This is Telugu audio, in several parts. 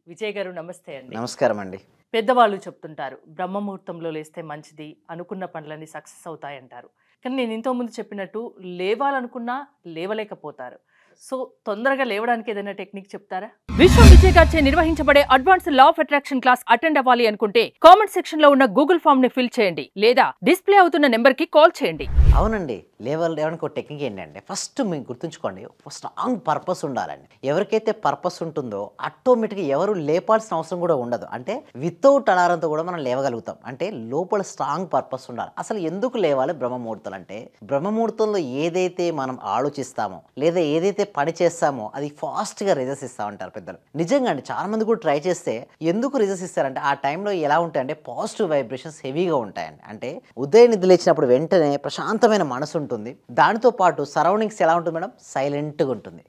విజయ్ గారు నమస్తే అండి. నమస్కారం అండి. పెద్దవాళ్ళు చెప్తుంటారు బ్రహ్మముహూర్తంలో లేస్తే మంచిది, అనుకున్న పనులన్నీ సక్సెస్ అవుతాయంటారు. కానీ నేను ఇంతకుముందు చెప్పినట్టు లేవాలనుకున్నా లేవలేకపోతారు. సో తొందరగా లేవడానికి ఏదైనా టెక్నిక్ చెప్తారా? విశ్వం విజయ్ గారిచే నిర్వహించబడే advance law of attraction class attend అవ్వాలి అనుకుంటే కామెంట్ సెక్షన్ లో ఉన్న గూగుల్ ఫామ్ ని ఫిల్ చేయండి లేదా డిస్ప్లే అవుతున్న నెంబర్ కి కాల్ చేయండి. అవునండి. లేవడానికి ఒక టెక్నిక్ ఏంటంటే ఫస్ట్ మీరు గుర్తుంచుకోండి, ఒక స్ట్రాంగ్ పర్పస్ ఉండాలండి. ఎవరికైతే పర్పస్ ఉంటుందో ఆటోమేటిక్గా ఎవరు లేపాల్సిన అవసరం కూడా ఉండదు. అంటే వితౌట్ అలారంతో కూడా మనం లేవగలుగుతాం. అంటే లోపల స్ట్రాంగ్ పర్పస్ ఉండాలి. అసలు ఎందుకు లేవాలి బ్రహ్మముహూర్తాలు అంటే, బ్రహ్మముహూర్తంలో ఏదైతే మనం ఆలోచిస్తామో లేదా ఏదైతే పని చేస్తామో అది ఫాస్ట్గా రిజల్ట్స్ ఇస్తా ఉంటారు పెద్దలు. నిజంగా అండి, చాలా మంది కూడా ట్రై చేస్తే ఎందుకు రిజల్ట్స్ ఇస్తారంటే ఆ టైంలో ఎలా ఉంటాయంటే పాజిటివ్ వైబ్రేషన్స్ హెవీగా ఉంటాయండి. అంటే ఉదయం నిద్ర లేచినప్పుడు వెంటనే ప్రశాంతమైన మనసు ఉంటుంది. దానితో పాటు సరౌండింగ్స్ ఎలా ఉంటుంది మేడం? సైలెంట్గా ఉంటుంది.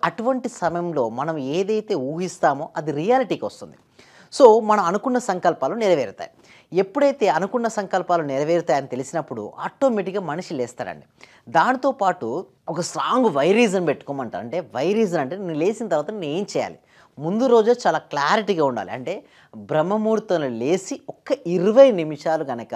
అటువంటి సమయంలో మనం ఏదైతే ఊహిస్తామో అది రియాలిటీకి వస్తుంది. సో మనం అనుకున్న సంకల్పాలు నెరవేరుతాయి. ఎప్పుడైతే అనుకున్న సంకల్పాలు నెరవేరుతాయని తెలిసినప్పుడు ఆటోమేటిక్గా మనిషి లేస్తాడండి. దానితో పాటు ఒక స్ట్రాంగ్ వై రీజన్ పెట్టుకోమంటారు. అంటే వై రీజన్ అంటే నేను లేచిన తర్వాత నేను ఏం చేయాలి, ముందు రోజే చాలా క్లారిటీగా ఉండాలి. అంటే బ్రహ్మముహూర్తంలో లేచి ఒక్క 20 నిమిషాలు కనుక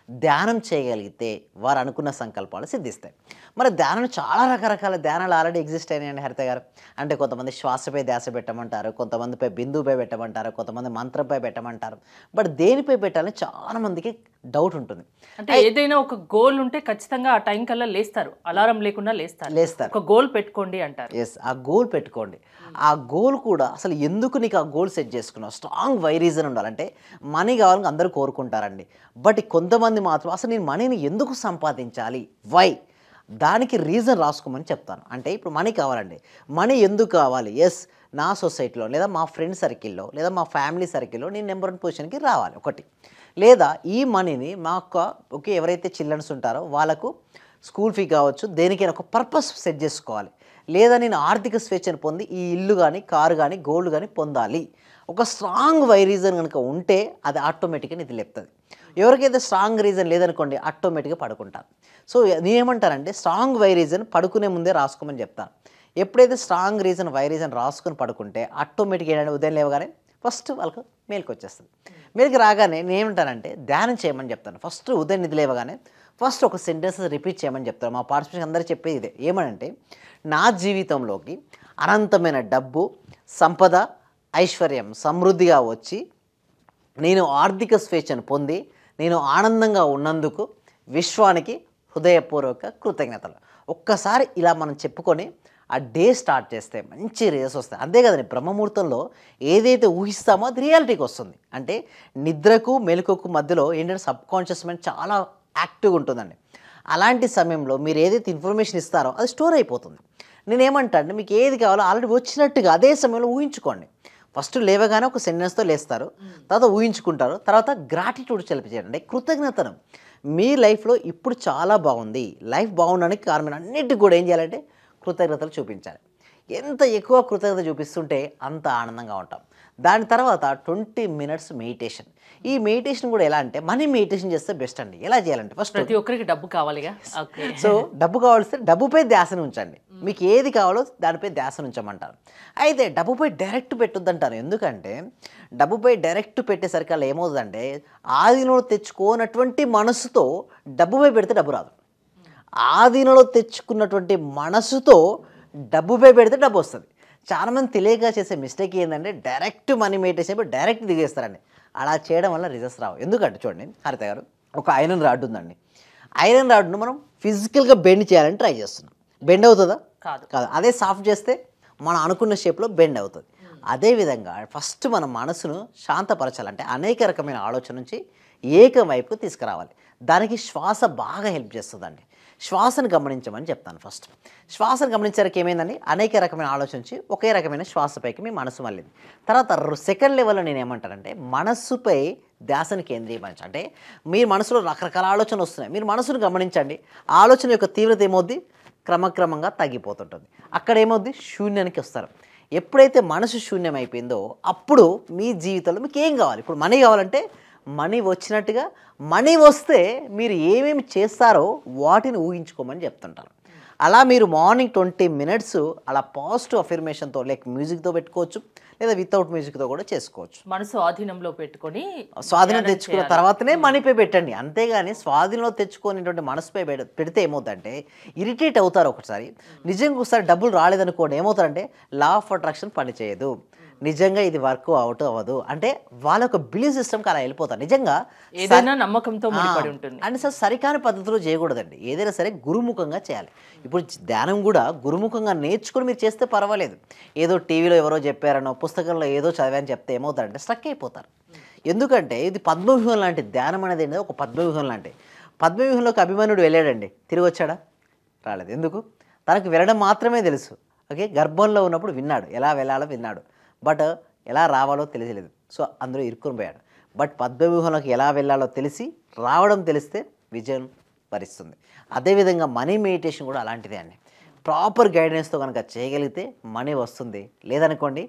ధ్యానం చేయగలిగితే వారు అనుకున్న సంకల్పాలు సిద్ధిస్తాయి. మరి ధ్యానం చాలా రకరకాల ధ్యానాలు ఆల్రెడీ ఎగ్జిస్ట్ అయినాయండి హరిత గారు. అంటే కొంతమంది శ్వాసపై ధ్యాస పెట్టమంటారు, కొంతమందిపై బిందువుపై పెట్టమంటారు, కొంతమంది మంత్రంపై పెట్టమంటారు. బట్ దేనిపై పెట్టాలని చాలా మందికి డౌట్ ఉంటుంది. అంటే ఏదైనా ఒక గోల్ ఉంటే ఖచ్చితంగా ఆ టైం కల్లా లేస్తారు, అలారం లేకుండా లేస్తారు. ఒక గోల్ పెట్టుకోండి అంటారు. ఎస్, ఆ గోల్ పెట్టుకోండి. ఆ గోల్ కూడా అసలు ఎందుకు నీకు ఆ గోల్ సెట్ చేసుకున్నావు, స్ట్రాంగ్ వై రీజన్ ఉండాలంటే మనీ కావాలని అందరూ కోరుకుంటారండి. బట్ కొంతమంది మాత్రం అసలు నేను మనీని ఎందుకు సంపాదించాలి, వై, దానికి రీజన్ రాసుకోమని చెప్తాను. అంటే ఇప్పుడు మనీ కావాలండి, మనీ ఎందుకు కావాలి? ఎస్, నా సొసైటీలో లేదా మా ఫ్రెండ్ సర్కిల్లో లేదా మా ఫ్యామిలీ సర్కిల్లో నేను నెంబర్ 1 పొజిషన్కి రావాలి ఒకటి. లేదా ఈ మనీని మా ఎవరైతే చిల్డ్రన్స్ ఉంటారో వాళ్ళకు స్కూల్ ఫీ కావచ్చు, దేనికైనా ఒక పర్పస్ సెట్ చేసుకోవాలి. లేదా నేను ఆర్థిక స్వేచ్ఛను పొంది ఈ ఇల్లు కానీ కారు కానీ గోల్డ్ కానీ పొందాలి. ఒక స్ట్రాంగ్ వై రీజన్ కనుక ఉంటే అది ఆటోమేటిక్గా నిధి లేపుతుంది. ఎవరికైతే స్ట్రాంగ్ రీజన్ లేదనుకోండి ఆటోమేటిక్గా పడుకుంటారు. సో నేనేమంటానంటే స్ట్రాంగ్ వై రీజన్ పడుకునే ముందే రాసుకోమని చెప్తాను. ఎప్పుడైతే స్ట్రాంగ్ రీజన్ వై రీజన్ రాసుకొని పడుకుంటే ఆటోమేటిక్గా ఏంటంటే ఉదయం లేవగానే ఫస్ట్ వాళ్ళకు మేలుకు వచ్చేస్తుంది. మేలుకి రాగానే నేనేమంటానంటే ధ్యానం చేయమని చెప్తాను. ఫస్ట్ ఉదయం నిద్ర లేవగానే ఫస్ట్ ఒక సెంటెన్స్ రిపీట్ చేయమని చెప్తాను. మా పార్టిసిపేషన్ అందరూ చెప్పేది ఇదే. ఏమనంటే, నా జీవితంలోకి అనంతమైన డబ్బు, సంపద, ఐశ్వర్యం సమృద్ధిగా వచ్చి నేను ఆర్థిక స్వేచ్ఛను పొంది నేను ఆనందంగా ఉన్నందుకు విశ్వానికి హృదయపూర్వక కృతజ్ఞతలు. ఒక్కసారి ఇలా మనం చెప్పుకొని ఆ డే స్టార్ట్ చేస్తే మంచి రిజల్ట్స్ వస్తాయి. అంతే కదండి, బ్రహ్మముహూర్తంలో ఏదైతే ఊహిస్తామో అది రియాలిటీకి వస్తుంది. అంటే నిద్రకు మెలకువకు మధ్యలో ఏంటంటే సబ్ కాన్షియస్ మైండ్ చాలా యాక్టివ్గా ఉంటుందండి. అలాంటి సమయంలో మీరు ఏదైతే ఇన్ఫర్మేషన్ ఇస్తారో అది స్టోర్ అయిపోతుంది. నేనేమంటా అంటే మీకు ఏది కావాలో ఆల్రెడీ వచ్చినట్టుగా అదే సమయంలో ఊహించుకోండి. ఫస్ట్ లేవగానే ఒక సెంటెన్స్తో లేస్తారు, తర్వాత ఊహించుకుంటారు, తర్వాత గ్రాటిట్యూడ్ చేయండి, కృతజ్ఞతను. మీ లైఫ్లో ఇప్పుడు చాలా బాగుంది, లైఫ్ బాగుండడానికి కారణం అన్నిటికి కూడా ఏం చేయాలంటే కృతజ్ఞతలు చూపించాలి. ఎంత ఎక్కువ కృతజ్ఞత చూపిస్తుంటే అంత ఆనందంగా ఉంటాం. దాని తర్వాత 20 మినిట్స్ మెడిటేషన్. ఈ మెడిటేషన్ కూడా ఎలా అంటే మనీ మెడిటేషన్ చేస్తే బెస్ట్ అండి. ఎలా చేయాలంటే ఫస్ట్ ప్రతి ఒక్కరికి డబ్బు కావాలిగా. సో డబ్బు కావాల్సి డబ్బుపై ధ్యాసను ఉంచండి. మీకు ఏది కావాలో దానిపై ధ్యాసను ఉంచమంటారు. అయితే డబ్బుపై డైరెక్ట్ పెట్టొద్దంటారు. ఎందుకంటే డబ్బుపై డైరెక్ట్ పెట్టేసరికి అలా ఏమవుతుందంటే ఆదిలో తెచ్చుకోనటువంటి మనసుతో డబ్బుపై పెడితే డబ్బు రాదు. ఆధీనంలో తెచ్చుకున్నటువంటి మనసుతో డబ్బుపై పెడితే డబ్బు వస్తుంది. చాలామంది తెలియక చేసే మిస్టేక్ ఏంటంటే డైరెక్ట్ మనీ మెడిటేషన్ డైరెక్ట్ దిగేస్తారండి. అలా చేయడం వల్ల రిజల్ట్స్ రావు. ఎందుకంటే చూడండి హరిత గారు, ఒక ఐరన్ రాడ్ ఉందండి. ఐరన్ రాడ్ను మనం ఫిజికల్గా బెండ్ చేయాలని ట్రై చేస్తున్నాం. బెండ్ అవుతుందా? కాదు. అదే సాఫ్ట్ చేస్తే మనం అనుకున్న షేప్లో బెండ్ అవుతుంది. అదేవిధంగా ఫస్ట్ మన మనసును శాంతపరచాలంటే అనేక రకమైన ఆలోచన నుంచి ఏకవైపు తీసుకురావాలి. దానికి శ్వాస బాగా హెల్ప్ చేస్తుందండి. శ్వాసను గమనించమని చెప్తాను. ఫస్ట్ శ్వాసను గమనించడానికి ఏమైందండి, అనేక రకమైన ఆలోచించి ఒకే రకమైన శ్వాసపైకి మీ మనసు మళ్ళింది. తర్వాత సెకండ్ లెవెల్లో నేను ఏమంటానంటే మనస్సుపై ధ్యాసను కేంద్రీకరించండి. అంటే మీ మనసులో రకరకాల ఆలోచనలు వస్తున్నాయి, మీరు మనసును గమనించండి. ఆలోచన యొక్క తీవ్రత ఏమవుద్ది, క్రమక్రమంగా తగ్గిపోతుంటుంది. అక్కడ ఏమవుద్ది, శూన్యానికి వస్తారు. ఎప్పుడైతే మనసు శూన్యం అయిపోయిందో అప్పుడు మీ జీవితంలో మీకు ఏం కావాలి, ఇప్పుడు మనీ కావాలంటే మనీ వచ్చినట్టుగా, మనీ వస్తే మీరు ఏమేమి చేస్తారో వాటిని ఊహించుకోమని చెప్తుంటారు. అలా మీరు మార్నింగ్ 20 మినిట్స్ అలా పాజిటివ్ అఫర్మేషన్తో లైక్ మ్యూజిక్తో పెట్టుకోవచ్చు, లేదా వితౌట్ మ్యూజిక్తో కూడా చేసుకోవచ్చు. మనసు ఆధీనంలో పెట్టుకొని స్వాధీనం తెచ్చుకున్న తర్వాతనే మనీపై పెట్టండి, అంతేగాని స్వాధీనంలో తెచ్చుకునేటువంటి మనసుపై పెడితే ఏమవుతుందంటే ఇరిటేట్ అవుతారు. ఒకసారి నిజంగా ఒకసారి డబ్బులు రాలేదనుకోండి ఏమవుతారంటే లా ఆఫ్ అట్రాక్షన్ పనిచేయదు, నిజంగా ఇది వర్క్ అవుట్ అవ్వదు, అంటే వాళ్ళ ఒక బిలీఫ్ సిస్టమ్కి అలా వెళ్ళిపోతారు. నిజంగా ఏదైనా నమ్మకంతో ముడిపడి ఉంటుంది. అంటే సార్ సరికాని పద్ధతిలో చేయకూడదండి, ఏదైనా సరే గురుముఖంగా చేయాలి. ఇప్పుడు ధ్యానం కూడా గురుముఖంగా నేర్చుకుని మీరు చేస్తే పర్వాలేదు. ఏదో టీవీలో ఎవరో చెప్పారనో పుస్తకంలో ఏదో చదివాని చెప్తే ఏమవుతారంటే స్ట్రక్ అయిపోతారు. ఎందుకంటే ఇది పద్మవ్యూహం లాంటి ధ్యానం అనేది ఏంటంటే ఒక పద్మవ్యూహం లాంటి. పద్మవ్యూహంలోకి అభిమన్యుడు వెళ్ళాడండి, తిరిగి వచ్చాడా? రాలేదు. ఎందుకు? తనకు వెళ్ళడం మాత్రమే తెలుసు. ఓకే, గర్భంలో ఉన్నప్పుడు విన్నాడు, ఎలా వెళ్ళాలో విన్నాడు, బట్ ఎలా రావాలో తెలియలేదు. సో అందులో ఇరుక్కుని పోయాడు. బట్ పద్మవ్యూహంలోకి ఎలా వెళ్ళాలో తెలిసి రావడం తెలిస్తే విజయం వరిస్తుంది. అదేవిధంగా మనీ మెడిటేషన్ కూడా అలాంటిదే అండి. ప్రాపర్ గైడెన్స్తో కనుక చేయగలిగితే మనీ వస్తుంది, లేదనుకోండి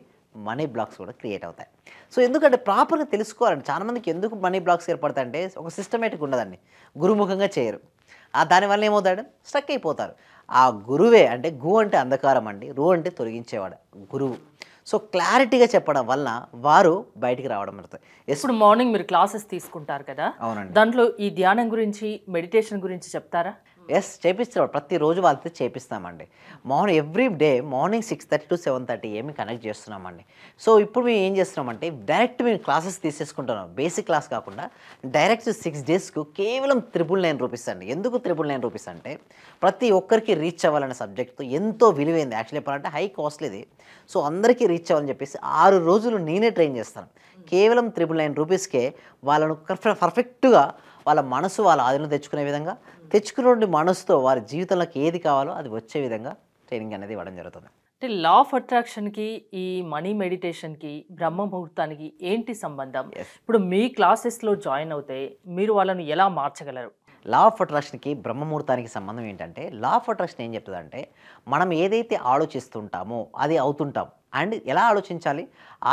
మనీ బ్లాక్స్ కూడా క్రియేట్ అవుతాయి. సో ఎందుకంటే ప్రాపర్గా తెలుసుకోవాలండి. చాలామందికి ఎందుకు మనీ బ్లాక్స్ ఏర్పడతాయంటే ఒక సిస్టమేటిక్ ఉండదండి, గురుముఖంగా చేయరు. దానివల్ల ఏమవుతాడు? స్ట్రక్ అయిపోతారు. ఆ గురువే అంటే గు అంటే అంధకారం అండి, రు అంటే తొలగించేవాడు గురువు. సో క్లారిటీగా చెప్పడం వల్ల వారు బయటికి రావడం జరుగుతుంది. ఇప్పుడు మార్నింగ్ మీరు క్లాసెస్ తీసుకుంటారు కదా, అవునండి. దాంట్లో ఈ ధ్యానం గురించి మెడిటేషన్ గురించి చెప్తారా? ఎస్, చేపిస్తాం. ప్రతిరోజు వాళ్ళతో చేపిస్తామండి. Morning every day morning 6:30 to 7:30 ఏమి కనెక్ట్ చేస్తున్నామండి. సో ఇప్పుడు మేము ఏం చేస్తున్నామంటే డైరెక్ట్ మేము క్లాసెస్ తీసేసుకుంటున్నాం. బేసిక్ క్లాస్ కాకుండా డైరెక్ట్ 6 డేస్కు కేవలం 999 రూపీస్ అండి. ఎందుకు 999 రూపీస్ అంటే ప్రతి ఒక్కరికి రీచ్ అవ్వాలనే సబ్జెక్ట్తో ఎంతో విలువైంది. యాక్చువల్లీ చెప్పాలంటే హై కాస్ట్లీది. సో అందరికీ రీచ్ అవ్వాలని చెప్పేసి 6 రోజులు నేనే ట్రైన్ చేస్తాను. కేవలం 999 రూపీస్కే వాళ్ళను పర్ఫెక్ట్గా వాళ్ళ మనసు వాళ్ళ ఆధీనంలో తెచ్చుకునే విధంగా, తెచ్చుకునే మనసుతో వారి జీవితంలోకి ఏది కావాలో అది వచ్చే విధంగా ట్రైనింగ్ అనేది ఇవ్వడం జరుగుతుంది. అంటే లా ఆఫ్ అట్రాక్షన్కి ఈ మనీ మెడిటేషన్కి బ్రహ్మ ముహూర్తానికి ఏంటి సంబంధం? ఇప్పుడు మీ క్లాసెస్లో జాయిన్ అవుతే మీరు వాళ్ళను ఎలా మార్చగలరు? లా ఆఫ్ అట్రాక్షన్కి బ్రహ్మముహూర్తానికి సంబంధం ఏంటంటే, లా ఆఫ్ అట్రాక్షన్ ఏం చెప్తుందంటే మనం ఏదైతే ఆలోచిస్తుంటామో అది అవుతుంటాం. అండ్ ఎలా ఆలోచించాలి?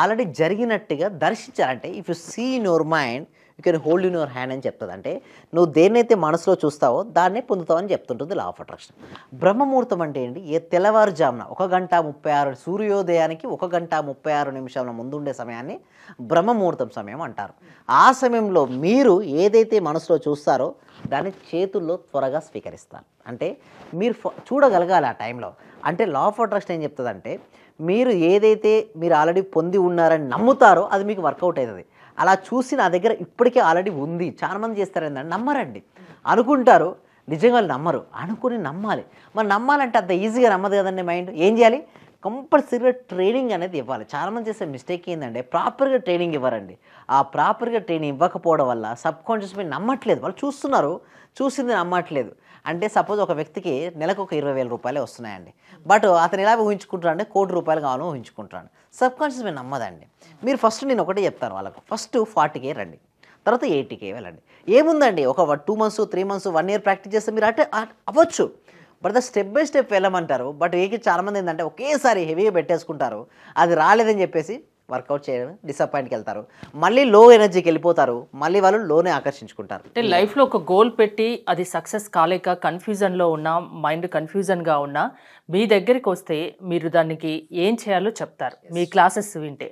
ఆల్రెడీ జరిగినట్టుగా దర్శించాలంటే if you see in your mind you can hold in your hand అని చెప్తుంది. అంటే నువ్వు దేన్నైతే మనసులో చూస్తావో దాన్నే పొందుతావని చెప్తుంటుంది లా ఆఫ్ అట్రాక్షన్. బ్రహ్మముహూర్తం అంటే ఏంటి? తెల్లవారుజామున 1:36 సూర్యోదయానికి 1:36 ముందుండే సమయాన్ని బ్రహ్మముహూర్తం సమయం అంటారు. ఆ సమయంలో మీరు ఏదైతే మనసులో చూస్తారో దాన్ని చేతుల్లో త్వరగా స్వీకరిస్తారు. అంటే మీరు చూడగలగాలి ఆ టైంలో. అంటే లా ఆఫ్ అట్రాక్షన్ ఏం చెప్తుందంటే మీరు ఏదైతే మీరు ఆల్రెడీ పొంది ఉన్నారని నమ్ముతారో అది మీకు వర్కౌట్ అవుతుంది. అలా చూసి నా దగ్గర ఇప్పటికే ఆల్రెడీ ఉంది. చాలామంది చేస్తారు ఏంటంటే నమ్మరండి, అనుకుంటారు, నిజంగా వాళ్ళు నమ్మరు. అనుకుని నమ్మాలి. మరి నమ్మాలంటే అంత ఈజీగా నమ్మదు కదండి మైండ్. ఏం చేయాలి? కంపల్సరీగా ట్రైనింగ్ అనేది ఇవ్వాలి. చాలామంది చేసే మిస్టేక్ ఏంటంటే ప్రాపర్గా ట్రైనింగ్ ఇవ్వరండి. ఆ ప్రాపర్గా ట్రైనింగ్ ఇవ్వకపోవడం వల్ల సబ్ కాన్షియస్ మైండ్ నమ్మట్లేదు. వాళ్ళు చూస్తున్నారు, చూసింది నమ్మట్లేదు. అంటే సపోజ్ ఒక వ్యక్తికి నెలకు ఒక 20,000 రూపాయలే వస్తున్నాయండి. బట్ అతను ఎలా ఊహించుకుంటాడు అంటే ₹1,00,00,000 కావాలని ఊహించుకుంటాడు. సబ్ కాన్షియస్ మైండ్ నమ్మదండి. మీరు ఫస్ట్ నేను ఒకటే చెప్తాను వాళ్ళకు, ఫస్ట్ 40K రండి, తర్వాత 80K వెళ్ళండి. ఏముందండి, ఒక 2 months 3 months 1 year ప్రాక్టీస్ చేస్తే మీరు అంటే అవ్వచ్చు. బట్ స్టెప్ బై స్టెప్ వెళ్ళమంటారు. బట్ చాలామంది ఏంటంటే ఒకేసారి హెవీగా పెట్టేసుకుంటారు. అది రాలేదని చెప్పేసి వర్కౌట్ చేయడం డిసప్పాయింట్కి వెళ్తారు. మళ్ళీ లో ఎనర్జీకి వెళ్ళిపోతారు. మళ్ళీ వాళ్ళు లోనే ఆకర్షించుకుంటారు. అంటే లైఫ్లో ఒక గోల్ పెట్టి అది సక్సెస్ కాలేక కన్ఫ్యూజన్లో ఉన్నా, మైండ్ కన్ఫ్యూజన్గా ఉన్నా మీ దగ్గరికి వస్తే మీరు దానికి ఏం చేయాలో చెప్తారు మీ క్లాసెస్ వింటే.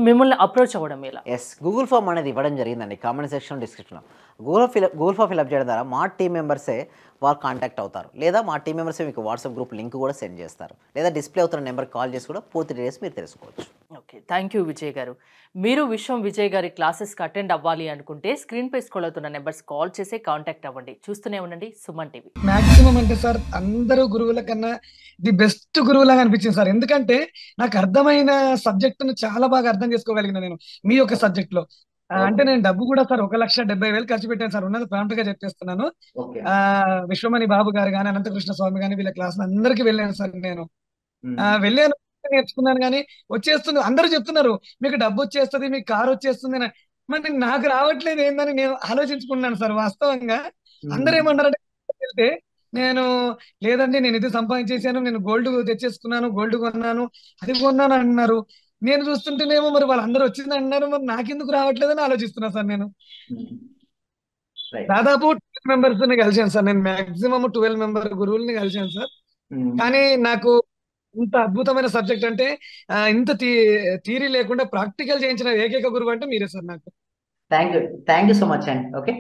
మిమ్మల్ని అప్రోచ్ అవ్వడం ఎలా? ఎస్, గూగుల్ ఫామ్ అనేది ఇవ్వడం జరిగిందండి కామెంట్ సెక్షన్ డిస్క్రిప్షన్లో. గూగుల్ ఫామ్ ఫిల్అప్ చేయడం ద్వారా మా టీం మెంబర్సే వారు కాంటాక్ట్ అవుతారు, లేదా మా టీం మెంబర్సే మీకు వాట్సాప్ గ్రూప్ లింక్ కూడా సెండ్ చేస్తారు, లేదా డిస్ప్లే అవుతున్న నెంబర్కి కాల్ చేసి కూడా పూర్తి డీటెయిల్స్ మీరు తెలుసుకోవచ్చు. ఓకే, థ్యాంక్ యూ విజయ్ గారు. మీరు విశ్వం విజయ్ గారి క్లాసెస్కి అటెండ్ అవ్వాలి అనుకుంటే స్క్రీన్ పై స్క్రోల్ అవుతున్న నెంబర్స్ కాల్ చేసి కాంటాక్ట్ అవ్వండి. చూస్తూనే ఉండండి సుమన్ టీవీ. మాక్సిమం అంటే సార్ అందరూ గురువుల కన్నా ది బెస్ట్ గురువులాగా అనిపించింది సార్. ఎందుకంటే నాకు అర్థమైన సబ్జెక్టును చాలా బాగా అర్థం చేసుకోగలిగిన నేను మీ యొక్క సబ్జెక్ట్ లో. అంటే నేను డబ్బు కూడా సార్ 1,70,000 ఖర్చు పెట్టాను సార్. ఉన్నది ప్రాంప్ట్ గా చెప్పేస్తున్నాను. విశ్వమణి బాబు గారు కానీ, అనంతకృష్ణ స్వామి కానీ వీళ్ళ క్లాస్ అందరికి వెళ్ళాను సార్. నేను వెళ్ళాను, నేర్చుకున్నాను, కానీ వచ్చేస్తుంది. అందరూ చెప్తున్నారు మీకు డబ్బు వచ్చేస్తుంది, మీకు కారు వచ్చేస్తుంది అని. మరి నాకు రావట్లేదు ఏందని నేను ఆలోచించుకున్నాను సార్. వాస్తవంగా అందరూ ఏమన్నారంటే వెళ్తే నేను లేదండి నేను ఇది సంపాదించేసాను, నేను గోల్డ్ తెచ్చేసుకున్నాను, గోల్డ్ కొన్నాను, అది కొన్నాను అంటున్నారు. నేను చూస్తుంటేనేమో మరి వాళ్ళందరూ వచ్చింది అంటున్నారు, మరి నాకెందుకు రావట్లేదని ఆలోచిస్తున్నా సార్. నేను దాదాపు 12 మెంబర్స్ ని కలిసాను సార్. నేను మాక్సిమం 12 మెంబర్ గురువుల్ని కలిసాను సార్. కానీ నాకు ఇంత అద్భుతమైన సబ్జెక్ట్ అంటే ఇంత థియరీ లేకుండా ప్రాక్టికల్ చేయించిన ఏకైక గురువు అంటే మీరే సార్ నాకు. Thank you, thank you so much అండి. ఓకే.